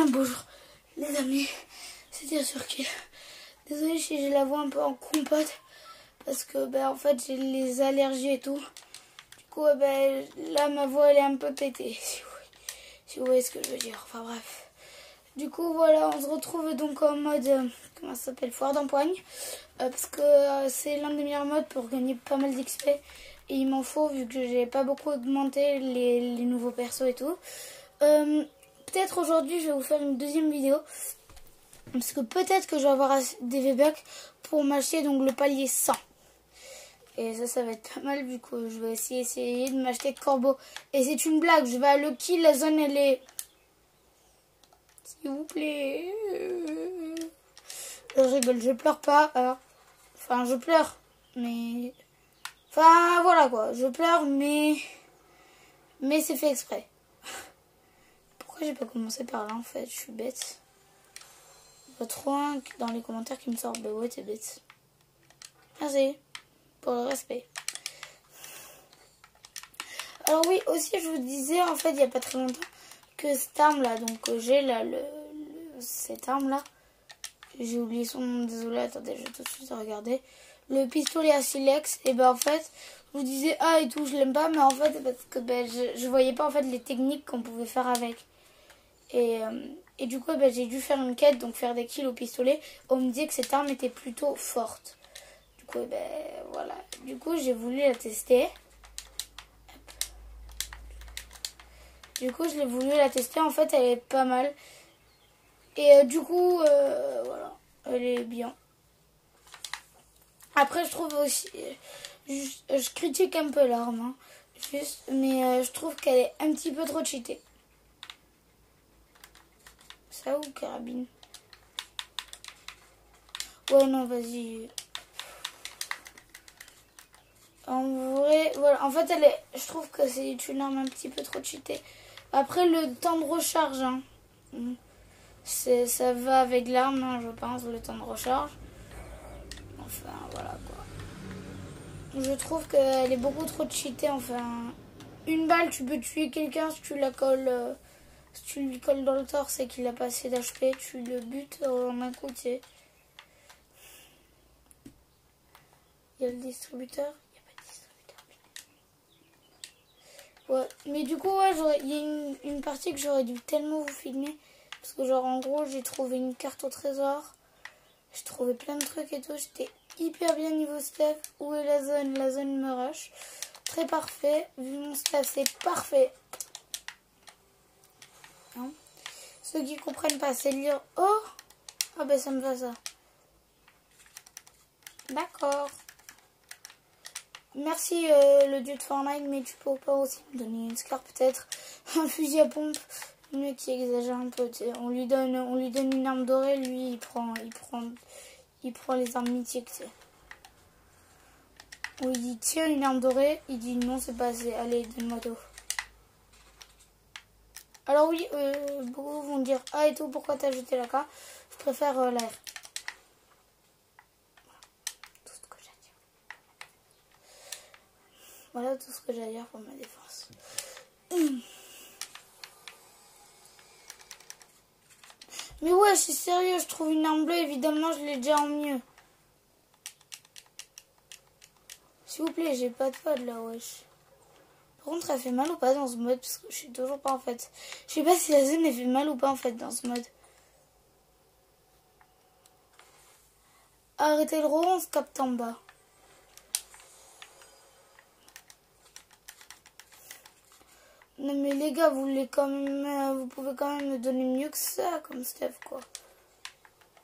bien bonjour les amis, c'était Surkill. Désolée si j'ai la voix un peu en compote parce que en fait j'ai les allergies et tout. Du coup là ma voix elle est un peu pétée si vous voyez ce que je veux dire. Enfin bref. Du coup voilà, on se retrouve donc en mode comment ça s'appelle, foire d'empoigne parce que c'est l'un des meilleurs modes pour gagner pas mal d'XP et il m'en faut vu que j'ai pas beaucoup augmenté les nouveaux persos et tout. Peut-être aujourd'hui je vais vous faire une deuxième vidéo parce que peut-être que je vais avoir des V-Bucks pour m'acheter donc le palier 100 et ça va être pas mal vu que je vais essayer de m'acheter Corbeau. Et c'est une blague, je vais à Lucky, la zone elle est, s'il vous plaît, je rigole, je pleure pas alors. Enfin je pleure mais enfin voilà quoi, je pleure mais c'est fait exprès. Pourquoi j'ai pas commencé par là en fait, je suis bête. Pas trop un dans les commentaires qui me sortent. Bah ouais, t'es bête. Merci pour le respect. Alors oui, aussi je vous disais en fait il n'y a pas très longtemps que cette arme là, donc j'ai là cette arme là, j'ai oublié son nom, désolé, attendez, je vais tout de suite regarder. Le pistolet à silex, et en fait je vous disais ah et tout, je l'aime pas, mais en fait parce que je voyais pas en fait les techniques qu'on pouvait faire avec. Et du coup, j'ai dû faire une quête, donc faire des kills au pistolet. On me disait que cette arme était plutôt forte. Du coup, voilà. Du coup, j'ai voulu la tester. Du coup, je l'ai voulu la tester. En fait, elle est pas mal. Et du coup, voilà. Elle est bien. Après, je trouve aussi... Je critique un peu l'arme. Hein, juste, mais je trouve qu'elle est un petit peu trop cheatée. Ça ou carabine? Ouais, non, vas-y. En vrai, voilà. En fait, je trouve que c'est une arme un petit peu trop cheatée. Après, le temps de recharge, hein, ça va avec l'arme, hein, je pense, le temps de recharge. Enfin, voilà, quoi. Je trouve qu'elle est beaucoup trop cheatée, enfin. Une balle, tu peux tuer quelqu'un si tu la colles... si tu lui colles dans le torse et qu'il a pas assez d'HP, tu le butes en un coup, tu sais. Il y a le distributeur. Ouais, mais du coup, ouais, il y a une partie que j'aurais dû tellement vous filmer. Parce que genre, en gros, j'ai trouvé une carte au trésor. J'ai trouvé plein de trucs et tout. J'étais hyper bien niveau staff. Où est la zone? La zone me rush. Très parfait. Vu mon staff, c'est parfait. Hein, ceux qui comprennent pas, c'est lire. Oh! Ah ben, ça me va ça. D'accord. Merci le dieu de Fortnite, mais tu peux pas aussi me donner une scar peut-être, un fusil à pompe, mais qui exagère un peu. On lui donne une arme dorée, lui il prend les armes mythiques. T'sais. On lui dit tiens une arme dorée, il dit non c'est pas assez, allez donne-moi tout. Alors oui, beaucoup vont dire ah et tout pourquoi t'as jeté la carte, je préfère l'air. Voilà tout ce que j'ai à dire pour ma défense. Mais ouais, c'est sérieux, je trouve une arme bleue, évidemment, je l'ai déjà en mieux. S'il vous plaît, j'ai pas de pod là, wesh. Par contre, elle fait mal ou pas dans ce mode? Parce que je sais toujours pas en fait. Je sais pas si la zone elle fait mal ou pas en fait dans ce mode. Arrêtez le rond, on se capte en bas. Non mais les gars, vous pouvez quand même me donner mieux que ça comme Steph quoi.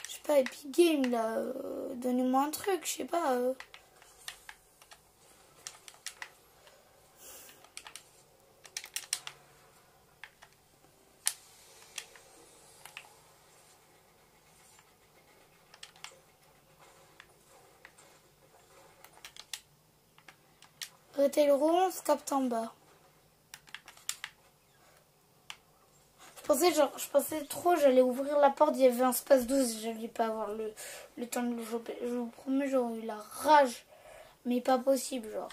Je sais pas, Epic Game là, donnez-moi un truc, je sais pas. Arrêtez le rond, on se capte en bas. Je pensais trop, j'allais ouvrir la porte, il y avait un space 12, j'allais pas avoir le temps de le choper. Je vous promets, j'aurais eu la rage, mais pas possible, genre.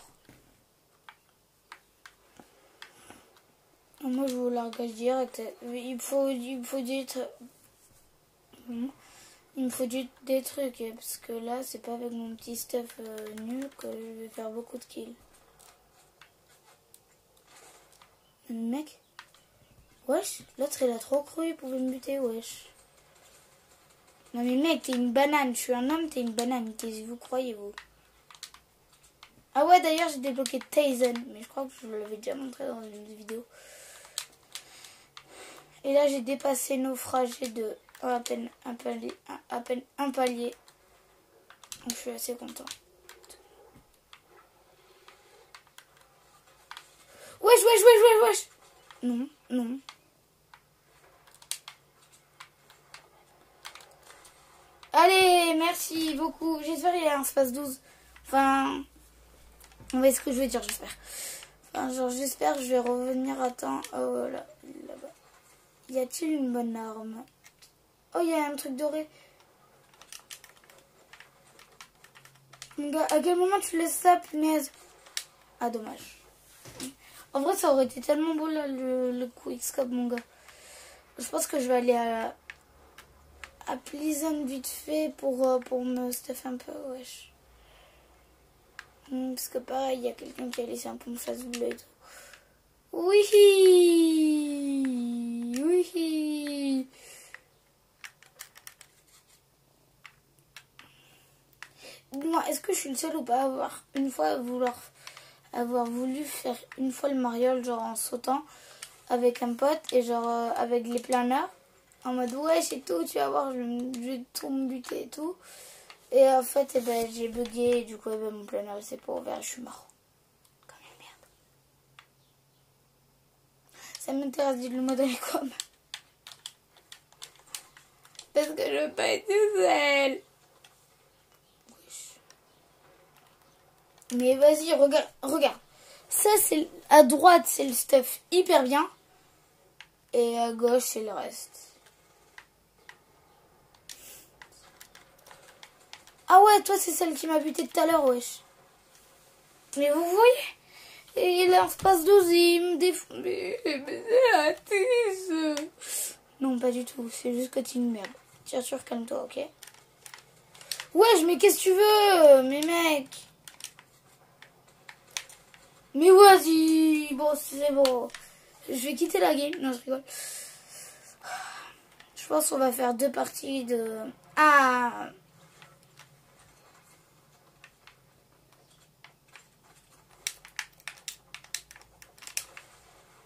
Moi je vous largage direct. Il me faut des trucs. Parce que là c'est pas avec mon petit stuff nul que je vais faire beaucoup de kills. Mec. Wesh. L'autre il a trop cru. Il pouvait me buter. Wesh. Non mais mec t'es une banane. Je suis un homme t'es une banane. Qu'est-ce que vous croyez vous? Ah ouais d'ailleurs j'ai débloqué Tizen. Mais je crois que je vous l'avais déjà montré dans une vidéo. Et là, j'ai dépassé naufragé de à peine un palier. Donc, je suis assez content. Wesh, wesh, wesh, wesh, wesh. Non, non. Allez, merci beaucoup. J'espère qu'il y a un space 12. Enfin, vous voyez ce que je veux dire, j'espère. Enfin, genre, j'espère que je vais revenir à temps. Oh, voilà, là-bas. Y a-t-il une bonne arme? Oh, il y a un truc doré. Mon gars, à quel moment tu laisses ça, punaise? Ah, dommage. En vrai, ça aurait été tellement beau, là, le quickscope, mon gars. Je pense que je vais aller à Pleasant vite fait pour me stuff un peu, wesh. Parce que pareil, il y a quelqu'un qui a laissé un pompe chasse bleu et tout. Oui, oui. Moi, est-ce que je suis le seul ou pas à avoir avoir voulu faire une fois le mariole, genre en sautant avec un pote et genre avec les planeurs, en mode ouais c'est tout, tu vas voir, je vais tout me buter et tout. Et en fait, eh ben, j'ai bugué et du coup, eh ben, mon planeur s'est pas ouvert, je suis mort. Comme une merde. Ça m'intéresse, dites-le moi dans les coms. Parce que je veux pas être toute seule. Mais vas-y, regarde. Ça, c'est à droite, c'est le stuff hyper bien. Et à gauche, c'est le reste. Ah ouais, toi, c'est celle qui m'a buté tout à l'heure, wesh. Mais vous voyez, et il en se passe 12 et il me défend. Mais non, pas du tout. C'est juste que tu es une merde. Tiens sûr, calme-toi, ok? Wesh, mais qu'est-ce que tu veux? Mais mec. Mais vas-y. Bon, c'est bon. Je vais quitter la game. Non, je rigole. Je pense qu'on va faire 2 parties de... Ah.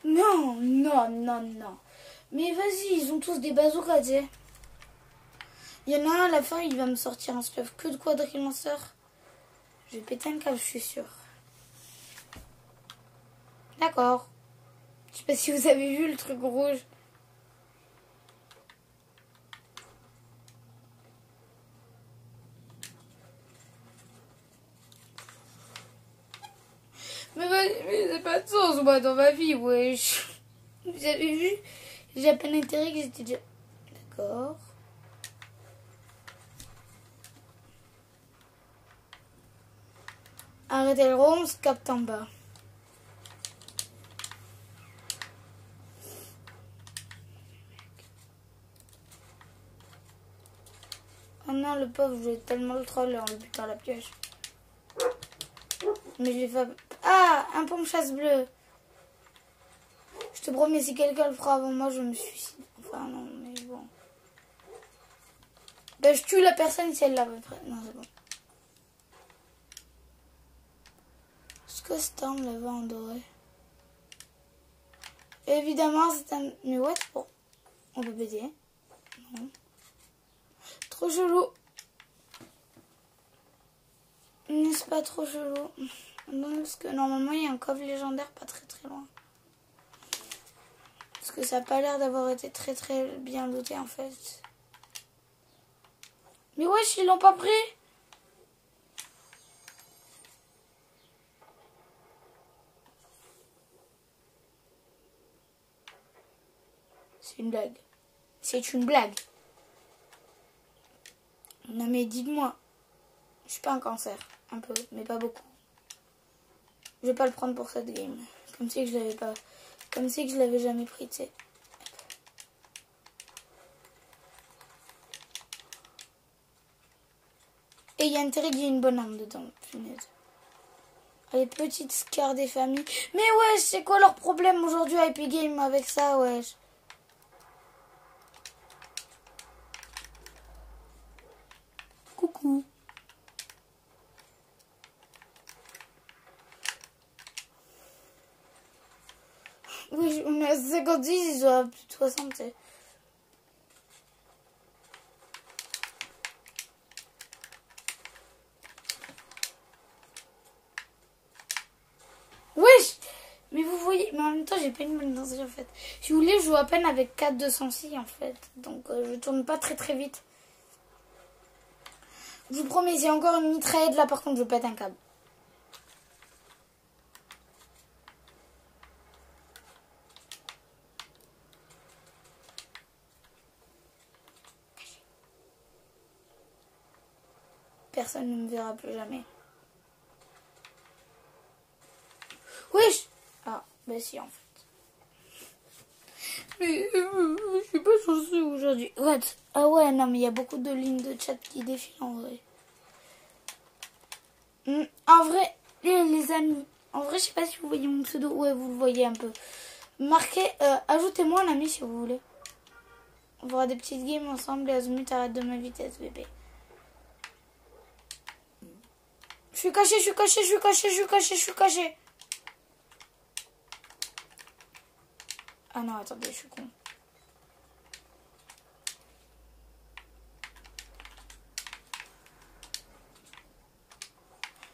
Non. Mais vas-y, ils ont tous des bazookas, tu sais. Il y en a un à la fin, il va me sortir un stuff que de quadrilanceur. Je vais péter un câble, je suis sûre. D'accord. Je sais pas si vous avez vu le truc rouge. Mais c'est pas de sens, moi, dans ma vie, wesh. Vous avez vu? J'ai à peine intérêt que j'étais déjà... D'accord. Arrêtez le rond, on se capte en bas. Oh non, le pauvre, je vais tellement le troll en le butant à la pioche. Mais je l'ai fait... Ah, un pompe chasse bleu. Je te promets, si quelqu'un le fera avant moi, je me suicide. Enfin, non, mais bon. Ben, je tue la personne si elle l'a à peu près. Non, c'est bon. Est-ce que c'est un là-bas en doré? Évidemment, c'est un... Mais ouais, bon. On peut péter. Non. Trop chelou. N'est-ce pas trop chelou? Non, parce que normalement, il y a un coffre légendaire pas très loin. Parce que ça n'a pas l'air d'avoir été très bien looté en fait. Mais wesh, ils l'ont pas pris. C'est une blague. C'est une blague. Non mais dites-moi. Je suis pas un cancer. Un peu, mais pas beaucoup. Je vais pas le prendre pour cette game. Comme si je l'avais pas Comme si que je l'avais jamais pris, tu sais. Et il y a intérêt qu'il y ait une bonne arme dedans, punaise. Les petites scars des familles. Mais ouais, c'est quoi leur problème aujourd'hui à Epic Games avec ça, wesh? Coucou. Oui, on est à 56, ils sont à plus de 60, tu sais. Wesh! Mais vous voyez, mais en même temps, j'ai pas une bonne densité en fait. Si vous voulez, je joue à peine avec 4-206 en fait. Donc je tourne pas très vite. Je vous promets, il y a encore une mitraillette là, par contre, je pète un câble. Personne ne me verra plus jamais. Wesh! Ah, bah si en fait. Mais je suis pas chanceux aujourd'hui. What? Ah ouais, non mais il y a beaucoup de lignes de chat qui défilent en vrai. En vrai, les amis, en vrai je sais pas si vous voyez mon pseudo. Ouais, vous le voyez un peu. Marquez, ajoutez-moi un ami si vous voulez. On fera des petites games ensemble et Azumut arrête de m'inviter SVP. Je suis caché, je suis caché, je suis caché, je suis caché, je suis caché. Ah non, attendez, je suis con.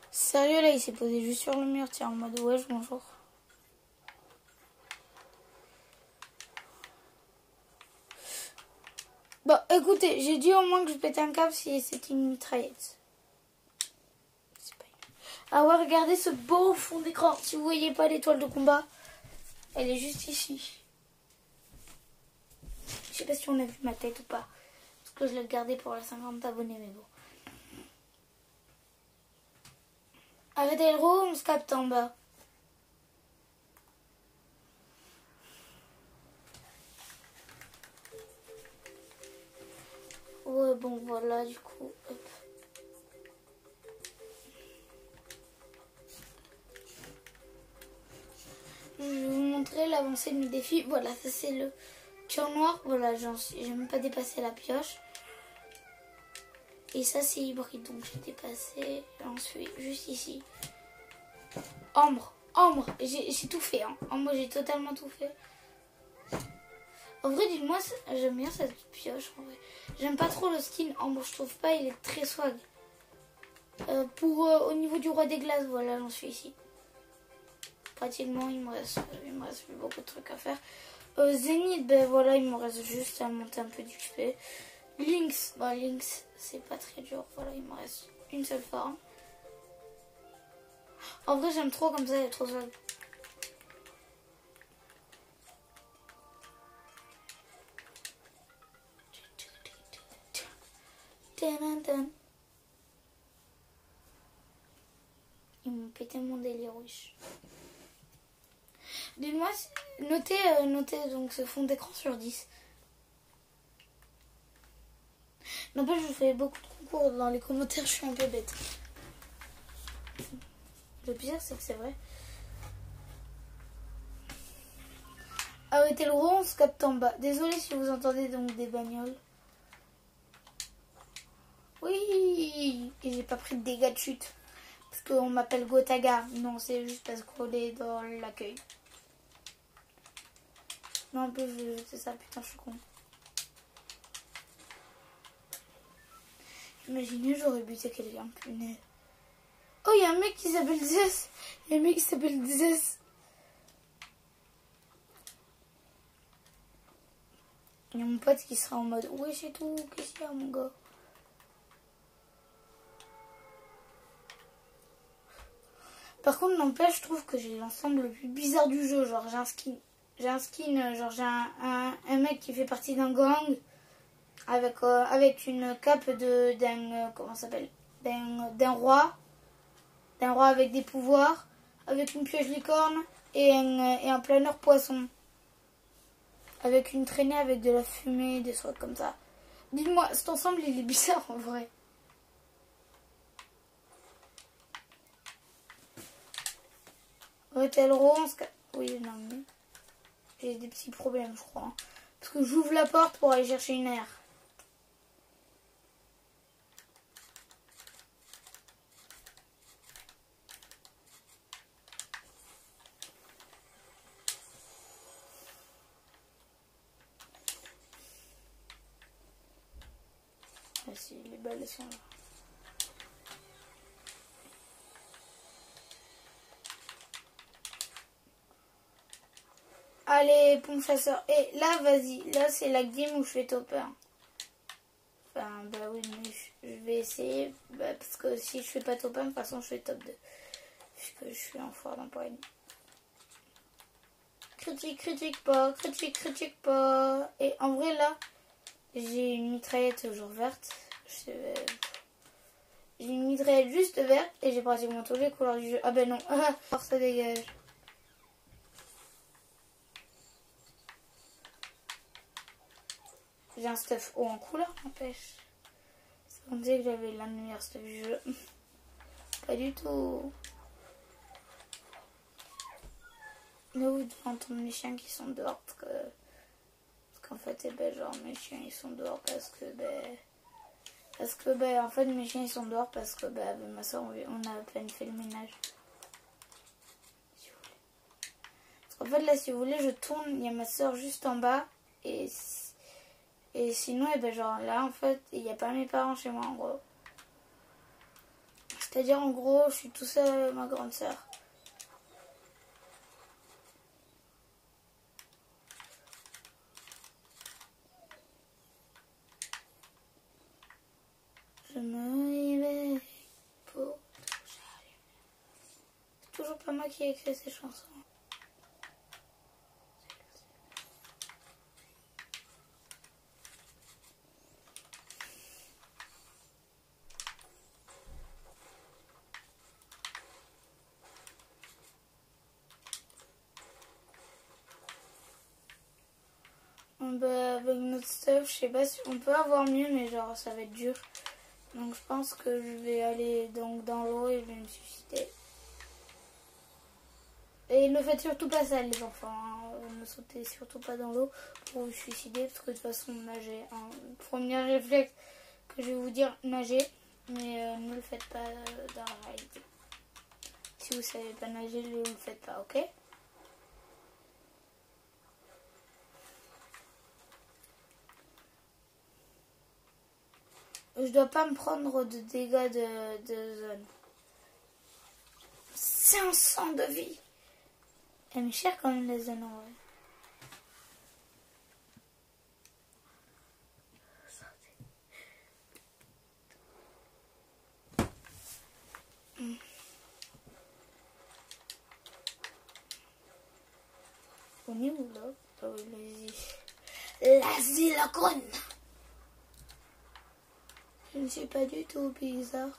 Sérieux là, il s'est posé juste sur le mur, tiens, en mode ouais, bonjour. Bon, écoutez, j'ai dit au moins que je pétais un câble si c'était une mitraillette. Ah ouais, regardez ce beau fond d'écran. Si vous voyez pas l'étoile de combat, elle est juste ici. Je sais pas si on a vu ma tête ou pas. Parce que je l'ai gardé pour la 50 abonnés, mais bon. Arrêtez le roux, on se capte en bas. Ouais, bon, voilà, du coup. Hop. Je vais vous montrer l'avancée de mes défis. Voilà, ça c'est le cœur noir. Voilà, j'ai même pas dépassé la pioche. Et ça c'est hybride, donc j'ai dépassé. J'en suis juste ici. Ambre, j'ai tout fait. Hein. Ambre, j'ai totalement tout fait. En vrai, dites-moi, j'aime bien cette pioche. En vrai, j'aime pas trop le skin Ambre, je trouve pas, il est très swag. Au niveau du roi des glaces, voilà, j'en suis ici. Pratiquement, il me reste plus beaucoup de trucs à faire. Zénith, ben voilà, il me reste juste à monter un peu d'XP. Lynx, Lynx, c'est pas très dur. Voilà, il me reste une seule forme. En vrai, j'aime trop comme ça, il est trop swag. Ils m'ont pété mon délire, wesh. Dites-moi, notez donc ce fond d'écran sur 10. N'empêche, je vous fais beaucoup de concours dans les commentaires, je suis un peu bête. Le pire, c'est que c'est vrai. Arrêtez le rond, on se capte en bas. Désolée si vous entendez donc des bagnoles. Oui, et j'ai pas pris de dégâts de chute. Parce qu'on m'appelle Gotaga. Non, c'est juste parce qu'on est dans l'accueil. Non, en plus, c'est ça, putain, je suis con. Imaginez, j'aurais buté quelqu'un, punaise. Oh, il y a un mec qui s'appelle Zes. Il y a un mec qui s'appelle Zes. Il y a mon pote qui sera en mode ouais, c'est tout, qu'est-ce qu'il y a, mon gars? Par contre, n'empêche, je trouve que j'ai l'ensemble le plus bizarre du jeu. Genre, j'ai un skin, genre, j'ai un mec qui fait partie d'un gang avec une cape d'un comment ça s'appelle? D'un roi avec des pouvoirs, avec une pioche licorne et un planeur poisson. Avec une traînée avec de la fumée, des trucs comme ça. Dites-moi, cet ensemble il est bizarre en vrai. Hôtel Rose. Oui, non mais. J'ai des petits problèmes, je crois. Parce que j'ouvre la porte pour aller chercher une aire. Ah si, les balles sont là. Allez, pompe chasseur. Et là, vas-y. Là, c'est la game où je fais top 1. Enfin, bah oui, mais je vais essayer. Bah, parce que si je fais pas top 1, de toute façon, je fais top 2. Puisque je suis en foire d'empoigne. Critique pas. Critique pas. Et en vrai, là, j'ai une mitraillette toujours verte. J'ai une mitraillette juste verte. Et j'ai pratiquement tous les couleurs du jeu. Ah ben non. Ah, ça dégage. J'ai un stuff haut en couleur, n'empêche. On disait que j'avais la meilleure stuff du jeu. Pas du tout. Mais oui, devant mes chiens qui sont dehors. Parce qu'en fait, genre, mes chiens ils sont dehors parce que, en fait, mes chiens ils sont dehors parce que, avec ma soeur, on a planifié le ménage. Si vous voulez. Parce qu'en fait, là, si vous voulez, je tourne, il y a ma soeur juste en bas. Et sinon, genre là, en fait, il n'y a pas mes parents chez moi, en gros. C'est-à-dire, en gros, je suis tout seul avec ma grande sœur. Je me réveille pour toucher à la lumière. C'est toujours pas moi qui ai écrit ces chansons. Avec notre stuff, je sais pas si on peut avoir mieux, mais genre ça va être dur. Donc je pense que je vais aller donc dans l'eau et je vais me suicider. Et ne faites surtout pas ça les enfants, hein. Ne sautez surtout pas dans l'eau pour vous suicider parce que de toute façon nager, hein. Premier réflexe que je vais vous dire, nager, mais ne le faites pas dans la réalité. Si vous savez pas nager, ne le faites pas, ok? Je dois pas me prendre de dégâts de zone. 500 de vie. Elle m'est chère quand même les zones en vrai. On est où là? Ah oui, l'Asie la conne. Je ne suis pas du tout bizarre.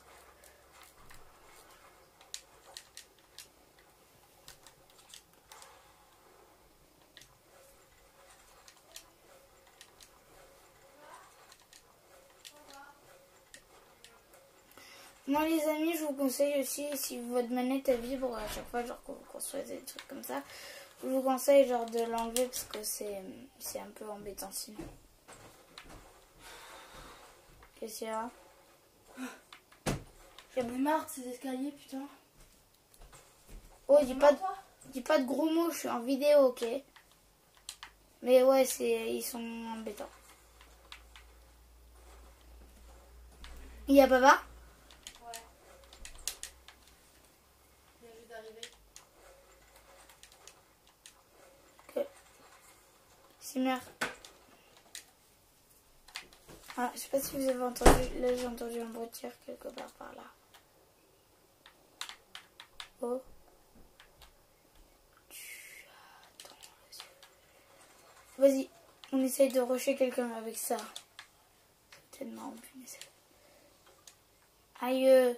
Moi les amis, je vous conseille aussi, si votre manette elle vibre à chaque fois, genre que vous construisez des trucs comme ça, je vous conseille genre de l'enlever parce que c'est un peu embêtant sinon. Qu'est-ce qu'il y a? J'en ai marre de ces escaliers, putain. Oh, dis pas de gros mots, je suis en vidéo, ok? Mais ouais, ils sont embêtants. Il y a papa? Ouais. Il vient juste d'arriver. Ok. Simère. Ah, je sais pas si vous avez entendu. Là, j'ai entendu un bruit de tir quelque part par là. Oh. Vas-y, on essaye de rusher quelqu'un avec ça. C'est tellement punaise. Aïe.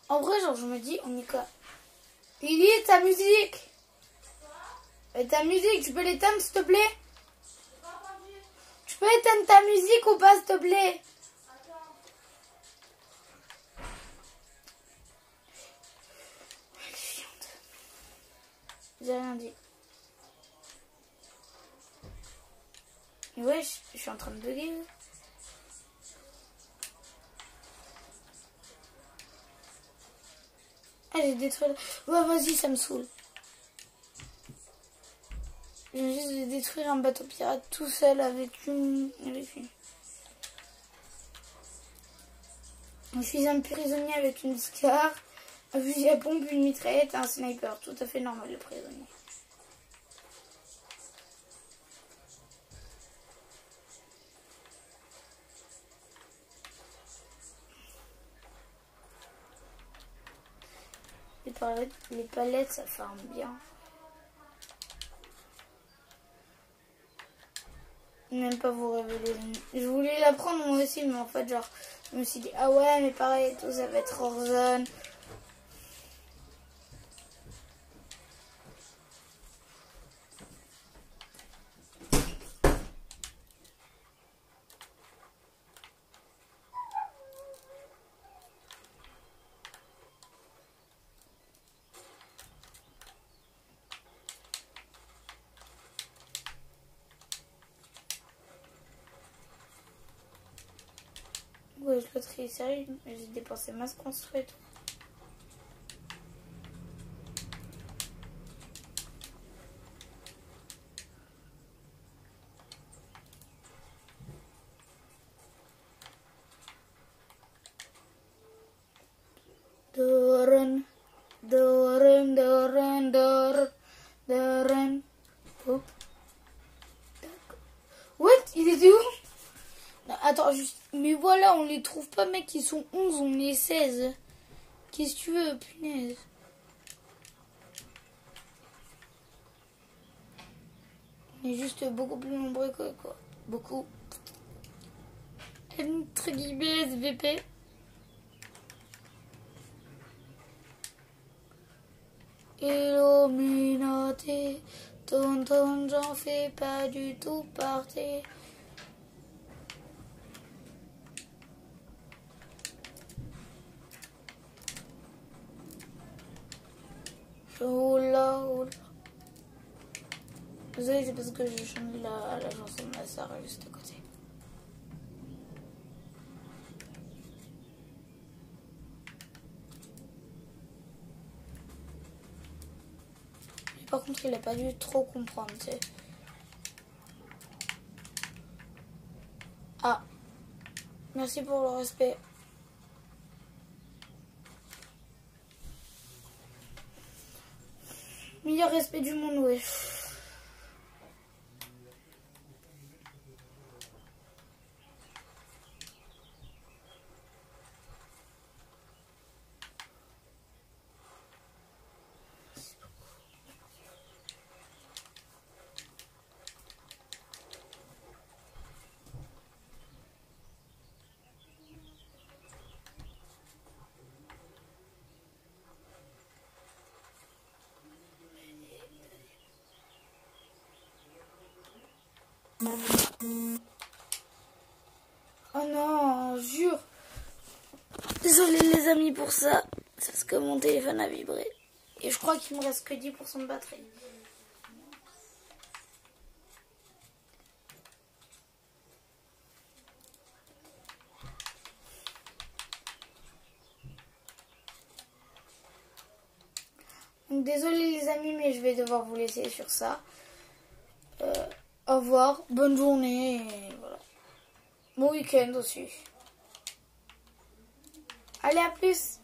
En vrai, genre, je me dis, on est quoi? Lily, ta musique! Ta musique, tu peux l'éteindre, s'il te plaît? Tu peux éteindre ta musique ou pas, s'il te plaît? Elle est chiante. J'ai rien dit. Mais wesh, je suis en train de bugger. Ah, j'ai détruit. Ouais, vas-y, ça me saoule. Je viens juste de détruire un bateau pirate tout seul avec une. Je suis un prisonnier avec une Scar, un fusil à pompe, une mitraillette et un sniper. Tout à fait normal, le prisonnier. Les palettes, ça farme bien. Même pas vous révéler. Je voulais la prendre moi aussi, mais en fait, genre, je me suis dit, ah ouais, mais pareil, tout ça va être hors zone. Ouais, je l'autre, il est sérieux. J'ai dépensé masse construite. Doran, Doran, Doran, Doran, Doran. Hop. What? Il était où? Non, attends, juste. Mais voilà, on les trouve pas, mec. Ils sont 11, on est 16. Qu'est-ce que tu veux, punaise? On est juste beaucoup plus nombreux que quoi. Beaucoup. Entre guillemets, SVP. Illuminati, tonton, j'en fais pas du tout partie. Oula, oula. Désolé, c'est parce que je chante la chanson de ma soeur juste à côté. Par contre, il a pas dû trop comprendre, tu sais. Ah, merci pour le respect. Meilleur respect du monde, ouais. Oh non, jure. Désolé les amis pour ça. C'est parce que mon téléphone a vibré. Et je crois qu'il me reste que 10% de batterie. Donc désolé les amis, mais je vais devoir vous laisser sur ça. Au revoir, bonne journée et voilà. Bon week-end aussi. Allez, à plus.